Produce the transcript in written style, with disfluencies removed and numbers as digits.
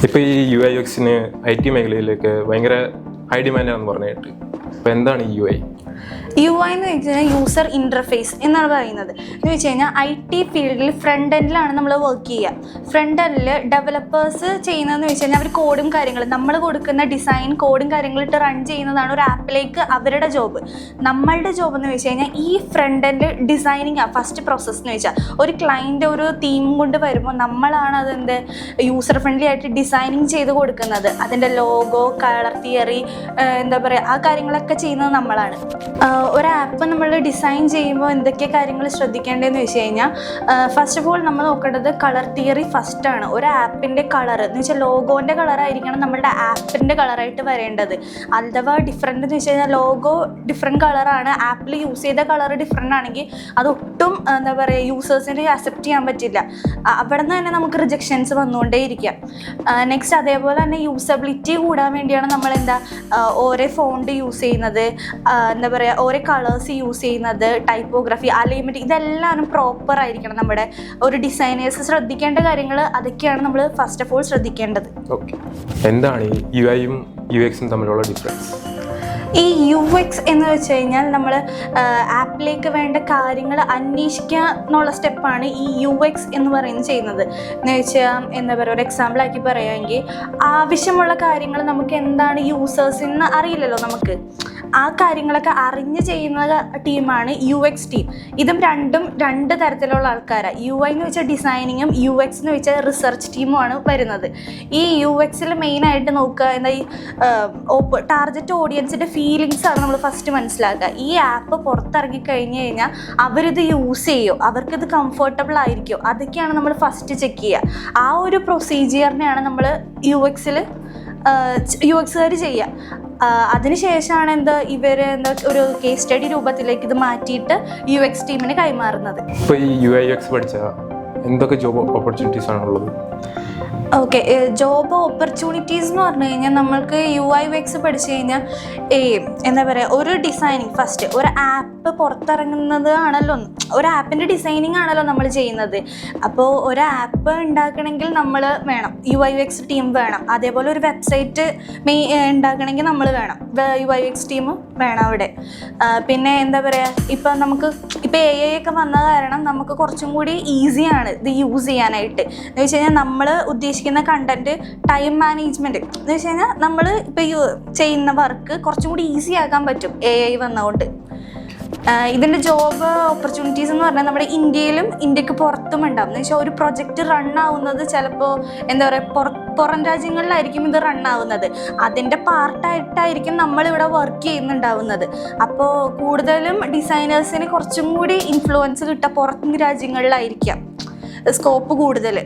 ഇപ്പോൾ ഈ UI/UXന് IT മേഖലയിലേക്ക് ഭയങ്കര ഹൈ ഡിമാൻഡാണെന്ന് പറഞ്ഞിട്ട്, അപ്പോൾ എന്താണ് ഈ UI? UI എന്ന് വെച്ച് കഴിഞ്ഞാൽ യൂസർ ഇൻ്റർഫേസ് എന്നാണ് പറയുന്നത്. എന്ന് വെച്ച് കഴിഞ്ഞാൽ IT ഫീൽഡിൽ ഫ്രണ്ട് എൻഡിലാണ് നമ്മൾ വർക്ക് ചെയ്യുക. ഫ്രണ്ട് എൻഡിൽ ഡെവലപ്പേഴ്സ് ചെയ്യുന്നതെന്ന് വെച്ച് കഴിഞ്ഞാൽ അവർ കോഡും കാര്യങ്ങളും നമ്മൾ കൊടുക്കുന്ന ഡിസൈൻ കോഡും കാര്യങ്ങളിട്ട് റൺ ചെയ്യുന്നതാണ് ഒരു ആപ്പിലേക്ക് അവരുടെ ജോബ്. നമ്മളുടെ ജോബ് എന്ന് വെച്ച് കഴിഞ്ഞാൽ ഈ ഫ്രണ്ട് എൻഡ് ഡിസൈനിങ് ആ ഫസ്റ്റ് പ്രോസസ്സ് എന്ന് വെച്ചാൽ ഒരു ക്ലയൻറ്റ് ഒരു തീം കൊണ്ട് വരുമ്പോൾ നമ്മളാണ് അതെന്ത് യൂസർ ഫ്രണ്ട്ലി ആയിട്ട് ഡിസൈനിങ് ചെയ്ത് കൊടുക്കുന്നത്. അതിൻ്റെ ലോഗോ, കളർ തിയറി, എന്താ പറയുക, ആ കാര്യങ്ങളൊക്കെ ചെയ്യുന്നത് നമ്മളാണ്. ഒരു ആപ്പ് നമ്മൾ ഡിസൈൻ ചെയ്യുമ്പോൾ എന്തൊക്കെ കാര്യങ്ങൾ ശ്രദ്ധിക്കേണ്ടതെന്ന് വെച്ച് കഴിഞ്ഞാൽ ഫസ്റ്റ് ഓഫ് ഓൾ നമ്മൾ നോക്കേണ്ടത് കളർ തിയറി ഫസ്റ്റാണ്. ഒരു ആപ്പിൻ്റെ കളർ എന്ന് വെച്ചാൽ ലോഗോൻ്റെ കളറായിരിക്കണം നമ്മളുടെ ആപ്പിൻ്റെ കളറായിട്ട് വരേണ്ടത്. അഥവാ ഡിഫറെൻ്റ് എന്ന് വെച്ച് കഴിഞ്ഞാൽ ലോഗോ ഡിഫറെൻറ്റ് കളറാണ്, ആപ്പിൽ യൂസ് ചെയ്ത കളർ ഡിഫറെൻ്റ് ആണെങ്കിൽ അതൊട്ടും എന്താ പറയുക യൂസേഴ്സിന് അക്സെപ്റ്റ് ചെയ്യാൻ പറ്റില്ല. അവിടെ നിന്ന് തന്നെ നമുക്ക് റിജക്ഷൻസ് വന്നുകൊണ്ടേ ഇരിക്കാം. നെക്സ്റ്റ് അതേപോലെ തന്നെ യൂസബിലിറ്റി കൂടാൻ വേണ്ടിയാണ് നമ്മൾ ഓരോ ഫോണ്ട് യൂസ് ചെയ്യുന്നത്, എന്താ പറയുക ഓരോ കളേഴ്സ് യൂസ് ചെയ്യുന്നത്, ടൈപ്പോഗ്രഫി, അലൈൻമെൻറ്റ്, ഇതെല്ലാം പ്രോപ്പർ ആയിരിക്കണം. നമ്മുടെ ഒരു ഡിസൈനേഴ്സ് ശ്രദ്ധിക്കേണ്ട കാര്യങ്ങൾ അതൊക്കെയാണ് നമ്മൾ ഫസ്റ്റ് ഓഫ് ഓൾ ശ്രദ്ധിക്കേണ്ടത്. ഓക്കെ, എന്താണ് ഈ UIയും UXും തമ്മിലുള്ള ഡിഫറൻസ്? ഈ UX എന്ന് വെച്ച് കഴിഞ്ഞാൽ നമ്മൾ ആപ്പിലേക്ക് വേണ്ട കാര്യങ്ങൾ അന്വേഷിക്കുക എന്നുള്ള സ്റ്റെപ്പാണ് ഈ UX എന്ന് പറയുന്നത് ചെയ്യുന്നത്. എന്ന് വെച്ചാൽ എന്താ പറയുക, ഒരു എക്സാമ്പിളാക്കി പറയുമെങ്കിൽ ആവശ്യമുള്ള കാര്യങ്ങൾ നമുക്ക് എന്താണ് യൂസേഴ്സിന് അറിയില്ലല്ലോ, നമുക്ക് ആ കാര്യങ്ങളൊക്കെ അറിഞ്ഞ് ചെയ്യുന്ന ടീമാണ് UX ടീം. ഇതും രണ്ട് തരത്തിലുള്ള ആൾക്കാരാണ്. UI എന്ന് വെച്ചാൽ ഡിസൈനിങ്ങും UX എന്ന് വെച്ചാൽ റിസർച്ച് ടീമുമാണ് വരുന്നത്. ഈ UXൽ മെയിനായിട്ട് നോക്കുക എന്താ ഈ ടാർഗറ്റ് ഓഡിയൻസിൻ്റെ ഫീലിങ്സ് ആണ് നമ്മൾ ഫസ്റ്റ് മനസ്സിലാക്കുക. ഈ ആപ്പ് പുറത്തിറങ്ങി കഴിഞ്ഞ് കഴിഞ്ഞാൽ അവരിത് യൂസ് ചെയ്യുമോ, അവർക്കിത് കംഫർട്ടബിൾ ആയിരിക്കുമോ, അതൊക്കെയാണ് നമ്മൾ ഫസ്റ്റ് ചെക്ക് ചെയ്യുക. ആ ഒരു പ്രൊസീജിയറിനെയാണ് നമ്മൾ UXകാർ ചെയ്യുക. അതിനുശേഷമാണ് ഇവർ ഒരു കേസ് സ്റ്റഡി രൂപത്തിലേക്ക് ഇത് മാറ്റിയിട്ട് UX ടീമിന് കൈമാറുന്നത്. ഇപ്പോൾ ഈ UI/UX പഠിച്ചാൽ എന്തൊക്കെ ജോബ് ഓപ്പർച്യൂണിറ്റീസ് ആണുള്ളത്? ഓക്കെ, ജോബ് ഓപ്പർച്യൂണിറ്റീസ് എന്ന് പറഞ്ഞു കഴിഞ്ഞാൽ നമ്മൾക്ക് UI/UX പഠിച്ചു കഴിഞ്ഞാൽ എന്താ പറയുക, ഒരു ഡിസൈനിങ് ഫസ്റ്റ് ഒരു ആപ്പ് പുറത്തിറങ്ങുന്നത് ആണല്ലോ, ഒരു ആപ്പിൻ്റെ ഡിസൈനിങ് ആണല്ലോ നമ്മൾ ചെയ്യുന്നത്. അപ്പോൾ ഒരു ആപ്പ് ഉണ്ടാക്കണമെങ്കിൽ നമ്മൾ വേണം, UI/UX ടീം വേണം. അതേപോലെ ഒരു വെബ്സൈറ്റ് ഉണ്ടാക്കണമെങ്കിൽ നമ്മൾ വേണം, UI/UX ടീം വേണം അവിടെ. പിന്നെ എന്താ പറയുക, ഇപ്പോൾ AI ഒക്കെ വന്ന കാരണം നമുക്ക് കുറച്ചും കൂടി ഈസിയാണ് ഇത് യൂസ് ചെയ്യാനായിട്ട്. എന്ന് വെച്ച് കഴിഞ്ഞാൽ നമ്മൾ ഉദ്ദേശിക്കുന്ന കണ്ടന്റ്, ടൈം മാനേജ്മെൻറ്റ് എന്ന് വെച്ച് കഴിഞ്ഞാൽ നമ്മൾ ഇപ്പോൾ ചെയ്യുന്ന വർക്ക് കുറച്ചും കൂടി ഈസി ആക്കാൻ പറ്റും AI വന്നതുകൊണ്ട്. ഇതിൻ്റെ ജോബ് ഓപ്പർച്യൂണിറ്റീസ് എന്ന് പറഞ്ഞാൽ നമ്മുടെ ഇന്ത്യയിലും ഇന്ത്യക്ക് പുറത്തും ഉണ്ടാവും. എന്ന് വെച്ചാൽ ഒരു പ്രൊജക്റ്റ് റൺ ആവുന്നത് ചിലപ്പോൾ എന്താ പറയുക പുറം രാജ്യങ്ങളിലായിരിക്കും ഇത് റൺ ആവുന്നത്. അതിൻ്റെ പാർട്ടായിട്ടായിരിക്കും നമ്മളിവിടെ വർക്ക് ചെയ്യുന്നുണ്ടാവുന്നത്. അപ്പോൾ കൂടുതലും ഡിസൈനേഴ്സിന് കുറച്ചും കൂടി ഇൻഫ്ലുവൻസ് കിട്ടുക പുറത്ത് രാജ്യങ്ങളിലായിരിക്കാം, സ്കോപ്പ് കൂടുതൽ.